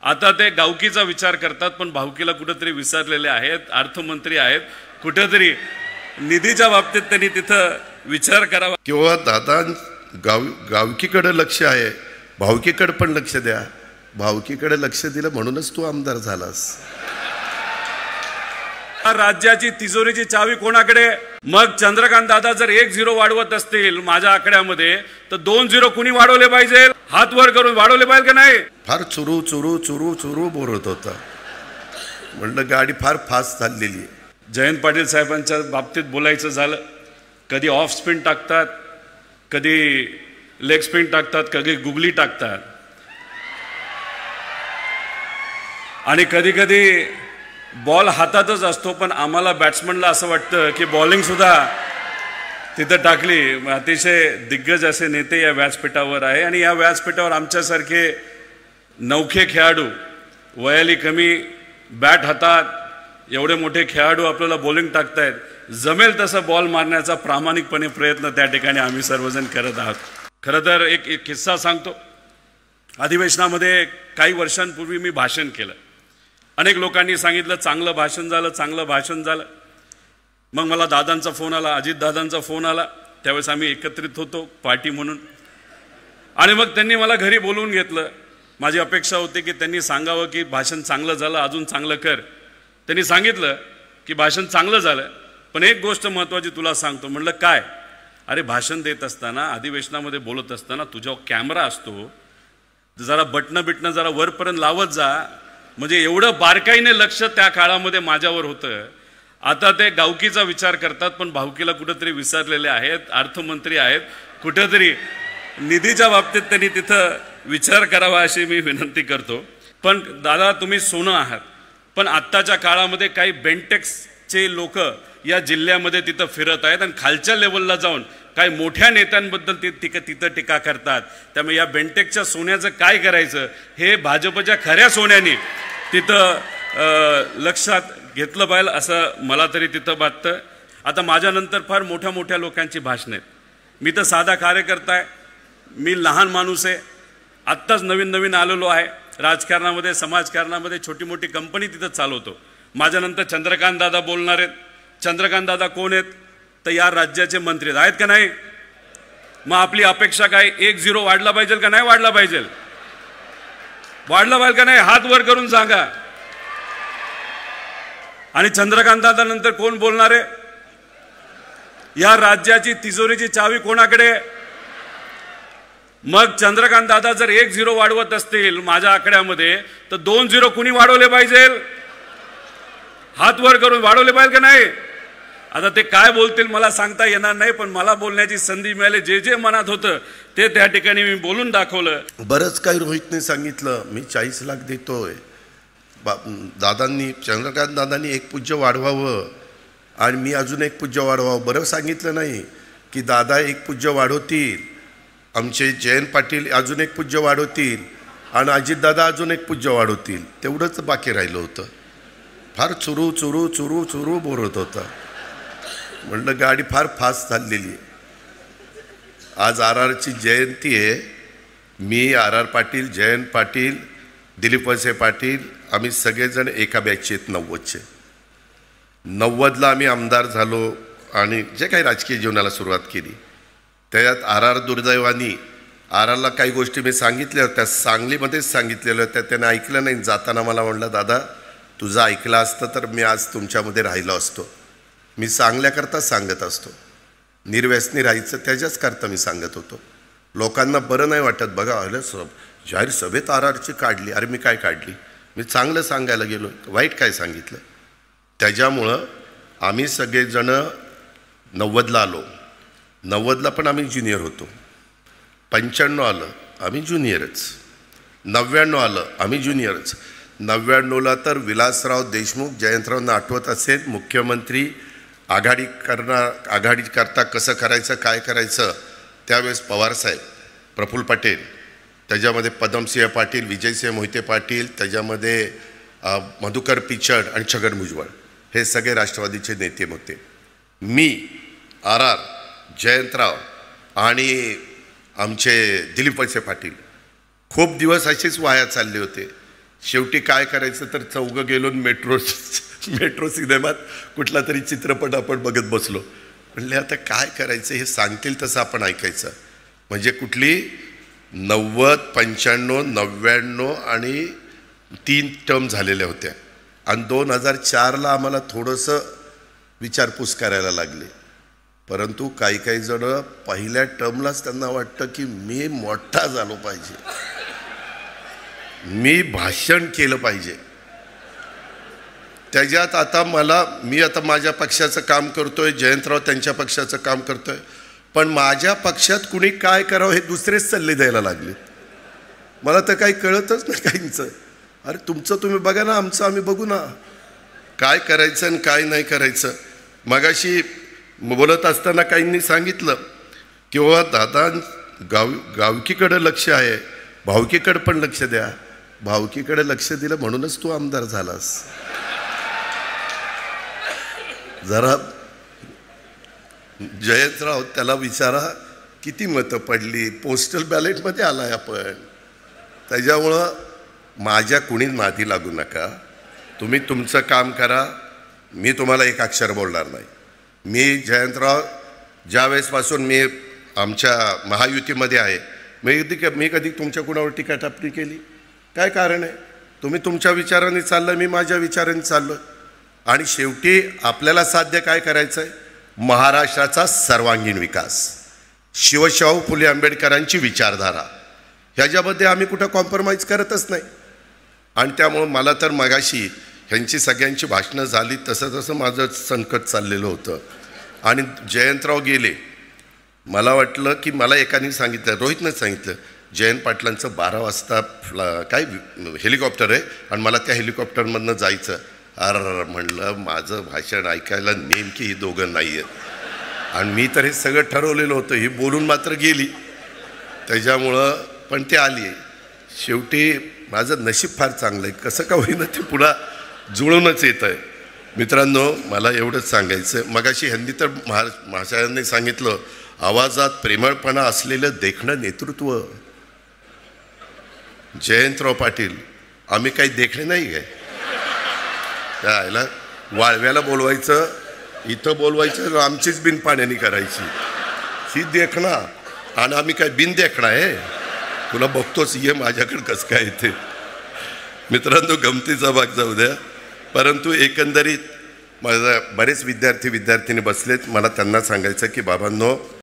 आता ते गावकीचा विचार करतात, पण भावकीला कुठेतरी विसरलेले आहेत. अर्थमंत्री आहेत, कुठेतरी निधीच्या बाबतीत त्यांनी तिथं विचार करावा. किंवा दादा गावकीकडे लक्ष आहे, भावकीकडे पण लक्ष द्या. भावकीकडे लक्ष दिलं म्हणूनच तू आमदार झालास. राज्याची तिजोरीची चावी कोणाकडे? मग चंद्रकांत दादा जर 1-0 वाढवत असतील माझ्या आकड्यामध्ये, तर 2-0 कुणी वाढवले पाहिजे? हात वर करून वाढवले पाहिजे का नाही? फार चुरू चुरू चुरू चुरू बोलत होता. म्हणलं गाडी फार फास्ट चाललेली आहे. जयंत पाटील साहेबांच्या बाबतीत बोलायचं झालं, कधी ऑफ स्पिन टाकतात, कधी लेग स्पिन टाकतात, कधी गुगली टाकतात, आणि कधी कधी बॉल हातातच असतो. पण आम्हाला बॅट्समनला असं वाटतं की बॉलिंग सुद्धा तिथं टाकली. अतिशय दिग्गज असे नेते या व्यासपीठावर आहे, आणि या व्यासपीठावर आमच्यासारखे नौखे खेळाडू, वयाली कमी, बॅट हातात, एवढे मोठे खेळाडू आपल्याला बॉलिंग टाकतायत. जमेल तसं बॉल मारण्याचा प्रामाणिकपणे प्रयत्न त्या ठिकाणी आम्ही सर्वजण करत आहोत. खरं तर एक किस्सा सांगतो. अधिवेशनामध्ये काही वर्षांपूर्वी मी भाषण केलं. अनेक लोकांनी सांगितलं चांगलं भाषण झालं, चांगलं भाषण झालं. मग मला दादांचा फोन आला, अजित दादांचा फोन आला. त्यावेळेस आम्ही एकत्रित होतो पार्टी म्हणून, आणि मग त्यांनी मला घरी बोलवून घेतलं. माझी अपेक्षा होती की त्यांनी सांगावं की भाषण चांगलं झालं, अजून चांगलं कर. त्यांनी सांगितलं की भाषण चांगलं झालं, पण एक गोष्ट महत्त्वाची तुला सांगतो. म्हणलं काय? अरे भाषण देत असताना, अधिवेशनामध्ये बोलत असताना तुझ्यावर कॅमेरा असतो, जरा बटणं जरा वरपर्यंत लावत जा. म्हणजे एवढं बारकाईने लक्ष त्या काळामध्ये माझ्यावर होतं. आता ते गावकीचा विचार करतात, पण भावकीला कुठेतरी विसरलेले आहेत. अर्थमंत्री आहेत, कुठेतरी निधीच्या बाबतीत त्यांनी तिथं विचार करावा अशी मी विनंती करतो. पण दादा तुम्ही सोनं आहात, पण आत्ताच्या काळामध्ये काही बेंटेक्सचे लोक या जिल्ह्यामध्ये तिथं फिरत आहेत, आणि खालच्या लेवलला जाऊन काही मोठ्या नेत्यांबद्दल तिथं टीका करतात. त्यामुळे या बेंटेकच्या सोन्याचं काय करायचं हे भाजपच्या खऱ्या सोन्याने तिथं लक्षात घेतलं पाहिजे असं मला तरी तिथं वाटतं. आता माझ्यानंतर फार मोठ्या मोठ्या लोकांची भाषणं आहेत. मी तर साधा कार्यकर्ता आहे, मी लहान माणूस आहे, आत्ताच नवीन आलेलो आहे. राजकारणामध्ये, समाजकारणामध्ये छोटी मोठी कंपनी तिथं चालवतो. माझ्यानंतर चंद्रकांत दादा बोलणार आहेत. चंद्रकांत दादा कोण आहेत? तर या राज्याचे मंत्री आहेत का नाही? मग आपली अपेक्षा काय? 1-0 वाढला पाहिजे का नाही वाढला पाहिजे? वाढला पाहिजे का नाही? हात वर करून सांगा. आणि चंद्रकांत दादा नंतर कोण बोलणार आहे? या राज्याची तिजोरीची चावी कोणाकडे? मग चंद्रकांत दादा जर 1-0 वाढवत असतील माझ्या आकड्यामध्ये, तर 2-0 कुणी वाढवले पाहिजे? हात वर करून वाढवले पाहिजे का नाही? आता ते काय बोलतील मला सांगता येणार नाही, पण मला बोलण्याची संधी मिळाली. जे मनात होतं ते त्या ठिकाणी मी बोलून दाखवलं. बरंच काही रोहितने सांगितलं. मी 40 लाख देतोय. दादांनी, चंद्रकांत दादांनी 1 पूज्य वाढवावं आणि मी अजून 1 पूज्य वाढवावं. बरं सांगितलं नाही की दादा 1 पूज्य वाढवतील, आमचे जयंत पाटील अजून 1 पूज्य वाढवतील, आणि अजितदादा अजून 1 पूज्य वाढवतील. तेवढंच बाकी राहिलं होतं. फार चुरू चुरू चुरू चुरू बोलत होता. म्हणलं गाडी फार फास्ट चाललेली आहे. आज RRची जयंती आहे. मी, RR पाटील, जयंत पाटील, दिलीप वळसे पाटील, आम्ही सगळेजण एका बॅचचे आहेत. 90चे 90ला आम्ही आमदार झालो आणि जे काही राजकीय जीवनाला सुरुवात केली. त्याच्यात RR दुर्दैवानी, RRला काही गोष्टी मी सांगितल्या होत्या, सांगलीमध्येच सांगितलेल्या होत्या, त्याने ऐकलं नाही. जाताना मला म्हणलं दादा तुझं ऐकलं असतं तर मी आज तुमच्यामध्ये राहिलो असतो. मी सांगल्याकरता सांगत असतो, निर्व्यसनी राहायचं त्याच्याचकरता मी सांगत होतो. लोकांना बरं नाही वाटत. बघा अरे जाहीर सभेत RRची काढली. अरे मी काय काढली? मी चांगलं सांगायला गेलो, वाईट काय सांगितलं? त्याच्यामुळं आम्ही सगळेजणं 90ला आलो. 90ला पण आम्ही ज्युनियर होतो. 95 आलं आम्ही ज्युनियरच. 99 आलं आम्ही ज्युनियरच. 99ला तर विलासराव देशमुख, जयंतरावांना आठवत असेल, मुख्यमंत्री आघाडी करता कसं करायचं, काय करायचं, त्यावेळेस पवारसाहेब, प्रफुल्ल पटेल, त्याच्यामध्ये पद्मसिंह पाटील, विजयसिंह मोहिते पाटील, त्याच्यामध्ये मधुकर पिचड आणि छगन भुजबळ, हे सगळे राष्ट्रवादीचे नेते होते. मी, RR, जयंतराव आणि आमचे दिलीप वळसे पाटील खूप दिवस असेच वाया चालले होते. शेवटी काय करायचं तर चौघं गेलो मेट्रो सिनेमात कुठला तरी चित्रपट आपण बघत बसलो. म्हणले आता काय करायचं, हे सांगतील तसं आपण ऐकायचं. म्हणजे कुठली 90, 95, 99 आणि 3 टर्म झालेल्या होत्या आणि 2004ला आम्हाला थोडंसं विचारपूस करायला लागली. परंतु काही काही जण पहिल्या टर्मलाच त्यांना वाटतं की मी मोठा झालो पाहिजे, मी भाषण केलं पाहिजे. त्याच्यात आता मी आता माझ्या पक्षाचं काम करतोय, जयंतराव त्यांच्या पक्षाचं काम करतोय, पण माझ्या पक्षात कुणी काय करावं हे दुसरेच सल्ले द्यायला लागले. मला तर काही कळतच नाही काहींचं. अरे तुमचं तुम्ही बघा ना, आमचं आम्ही बघू ना, काय करायचं आणि काय नाही करायचं. मगाशी बोलत असताना काहींनी सांगितलं की बाबा दादा गावकीकडे लक्ष आहे, भावकीकडे पण लक्ष द्या. भावकीकडे लक्ष दिलं म्हणूनच तू आमदार झालास. जरा जयंतराव त्याला विचारा किती मतं पडली, पोस्टल बॅलेटमध्ये आलाय आपण. त्याच्यामुळं माझ्या कुणीच नादी लागू नका, तुम्ही तुमचं काम करा. मी तुम्हाला एक अक्षर बोलणार नाही. मी जयंतराव ज्यावेळेसपासून मी आमच्या महायुतीमध्ये आहे, मी कधी तुमच्या कुणावर टीका टिप्पणी केली? काय कारण आहे? तुम्ही तुमच्या विचाराने चाललं, मी माझ्या विचाराने चाललो. आणि शेवटी आपल्याला साध्य काय करायचं आहे? महाराष्ट्राचा सर्वांगीण विकास, शिवशाहू फुले आंबेडकरांची विचारधारा, ह्याच्यामध्ये आम्ही कुठं कॉम्प्रोमाइज करतच नाही. आणि त्यामुळं मला तर मगाशी ह्यांची सगळ्यांची भाषणं झाली तसं तसं माझं संकट चाललेलं होतं. आणि जयंतराव गेले, मला वाटलं की मला एकाने सांगितलं, रोहितनं सांगितलं, जयंत पाटलांचं 12 वाजता काय हेलिकॉप्टर आहे आणि मला त्या हेलिकॉप्टरमधनं जायचं. म्हणलं माझं भाषण ऐकायला नेमकी ही दोघं नाही आहेत. आणि मी तर हे सगळं ठरवलेलं होतं, ही बोलून मात्र गेली. त्याच्यामुळं पण ते आली. शेवटी माझं नशीब फार चांगलं आहे, कसं का होईना ते पुन्हा जुळूनच येत आहे. मित्रांनो, मला एवढंच सांगायचं, मगाशी ह्यांनी तर महाशयांनी सांगितलं, आवाजात प्रेमळपणा असलेलं देखणं नेतृत्व. जयंतराव पाटील, आम्ही काही देखणे नाही काय? त्याला वाळव्याला बोलवायचं, इथं बोलवायचं, आमचीच बिन पाण्याने करायची ही देखणा. आणि आम्ही काय बिन देखणा आहे? तुला बघतोच, ये माझ्याकडे कसं काय येते. मित्रांनो, गमतीचा भाग जाऊ द्या. परंतु एकंदरीत माझा बरेच विद्यार्थी विद्यार्थिनी बसलेत, मला त्यांना सांगायचं की बाबांनो,